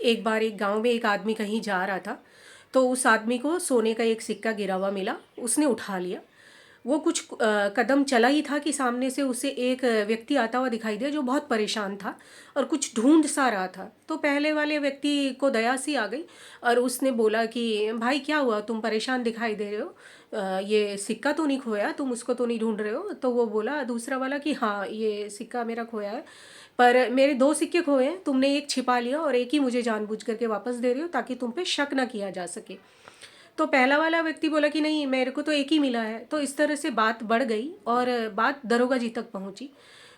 एक बार एक गांव में एक आदमी कहीं जा रहा था, तो उस आदमी को सोने का एक सिक्का गिरा हुआ मिला। उसने उठा लिया। वो कुछ कदम चला ही था कि सामने से उसे एक व्यक्ति आता हुआ दिखाई दिया जो बहुत परेशान था और कुछ ढूंढ सा रहा था। तो पहले वाले व्यक्ति को दया सी आ गई और उसने बोला कि भाई क्या हुआ, तुम परेशान दिखाई दे रहे हो, ये सिक्का तो नहीं खोया, तुम उसको तो नहीं ढूंढ रहे हो? तो वो बोला दूसरा वाला कि हाँ, ये सिक्का मेरा खोया है, पर मेरे दो सिक्के खोए हैं, तुमने एक छिपा लिया और एक ही मुझे जानबूझ करके वापस दे रही हो ताकि तुम पे शक ना किया जा सके। तो पहला वाला व्यक्ति बोला कि नहीं, मेरे को तो एक ही मिला है। तो इस तरह से बात बढ़ गई और बात दरोगा जी तक पहुंची।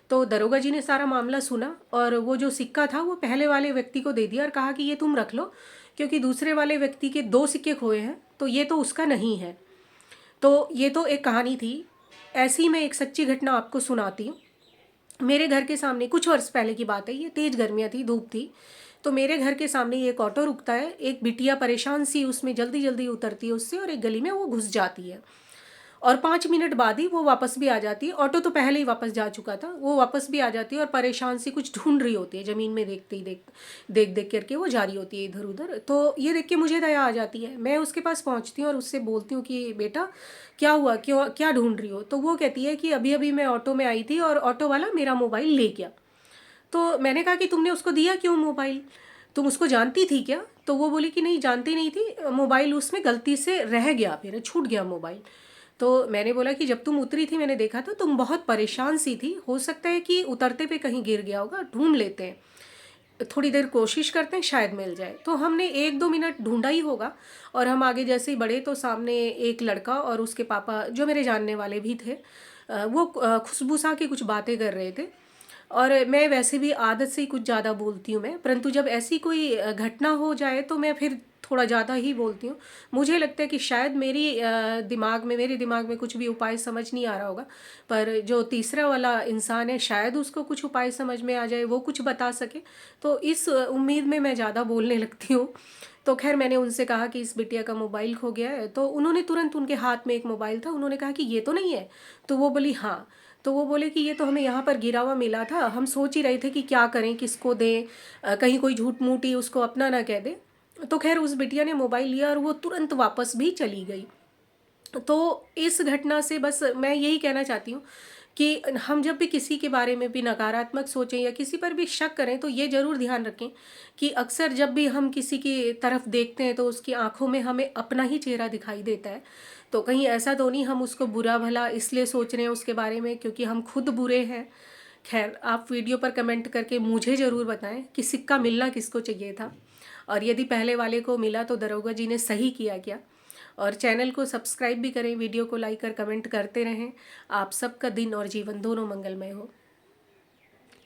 तो दरोगा जी ने सारा मामला सुना और वो जो सिक्का था वो पहले वाले व्यक्ति को दे दिया और कहा कि ये तुम रख लो, क्योंकि दूसरे वाले व्यक्ति के दो सिक्के खोए हैं तो ये तो उसका नहीं है। तो ये तो एक कहानी थी। ऐसी मैं एक सच्ची घटना आपको सुनाती हूँ। मेरे घर के सामने कुछ वर्ष पहले की बात है, ये तेज गर्मियाँ थी, धूप थी। तो मेरे घर के सामने एक ऑटो रुकता है। एक बिटिया परेशान सी उसमें जल्दी जल्दी उतरती है उससे और एक गली में वो घुस जाती है और 5 मिनट बाद ही वो वापस भी आ जाती है। ऑटो तो पहले ही वापस जा चुका था। वो वापस भी आ जाती है और परेशान सी कुछ ढूंढ रही होती है, ज़मीन में देखते ही देख देख करके वो जा रही होती है इधर उधर। तो ये देख के मुझे दया आ जाती है। मैं उसके पास पहुंचती हूँ और उससे बोलती हूँ कि बेटा क्या हुआ, क्यों, क्या ढूंढ रही हो? तो वो कहती है कि अभी अभी मैं ऑटो में आई थी और ऑटो वाला मेरा मोबाइल ले गया। तो मैंने कहा कि तुमने उसको दिया क्यों मोबाइल, तुम उसको जानती थी क्या? तो वो बोली कि नहीं, जानती नहीं थी, मोबाइल उसमें गलती से रह गया, फिर छूट गया मोबाइल। तो मैंने बोला कि जब तुम उतरी थी मैंने देखा था तुम बहुत परेशान सी थी, हो सकता है कि उतरते पे कहीं गिर गया होगा, ढूंढ लेते हैं, थोड़ी देर कोशिश करते हैं, शायद मिल जाए। तो हमने 1-2 मिनट ढूंढा ही होगा और हम आगे जैसे ही बढ़े तो सामने एक लड़का और उसके पापा जो मेरे जानने वाले भी थे, वो खुशबू सा की कुछ बातें कर रहे थे। और मैं वैसे भी आदत से ही कुछ ज़्यादा बोलती हूँ मैं, परंतु जब ऐसी कोई घटना हो जाए तो मैं फिर थोड़ा ज़्यादा ही बोलती हूँ। मुझे लगता है कि शायद मेरे दिमाग में कुछ भी उपाय समझ नहीं आ रहा होगा, पर जो तीसरा वाला इंसान है शायद उसको कुछ उपाय समझ में आ जाए, वो कुछ बता सके। तो इस उम्मीद में मैं ज़्यादा बोलने लगती हूँ। तो खैर मैंने उनसे कहा कि इस बिटिया का मोबाइल खो गया है। तो उन्होंने तुरंत, उनके हाथ में एक मोबाइल था, उन्होंने कहा कि ये तो नहीं है? तो वो बोली हाँ। तो वो बोले कि ये तो हमें यहाँ पर गिरा हुआ मिला था, हम सोच ही रहे थे कि क्या करें, किसको दें, कहीं कोई झूठ मूठ ही उसको अपना ना कह दे। तो खैर उस बिटिया ने मोबाइल लिया और वो तुरंत वापस भी चली गई। तो इस घटना से बस मैं यही कहना चाहती हूँ कि हम जब भी किसी के बारे में भी नकारात्मक सोचें या किसी पर भी शक करें तो ये ज़रूर ध्यान रखें कि अक्सर जब भी हम किसी की तरफ देखते हैं तो उसकी आंखों में हमें अपना ही चेहरा दिखाई देता है। तो कहीं ऐसा तो नहीं हम उसको बुरा भला इसलिए सोच रहे हैं उसके बारे में क्योंकि हम खुद बुरे हैं। खैर आप वीडियो पर कमेंट करके मुझे ज़रूर बताएं कि सिक्का मिलना किसको चाहिए था और यदि पहले वाले को मिला तो दरोगा जी ने सही किया क्या। और चैनल को सब्सक्राइब भी करें, वीडियो को लाइक कर कमेंट करते रहें। आप सबका दिन और जीवन दोनों मंगलमय हो।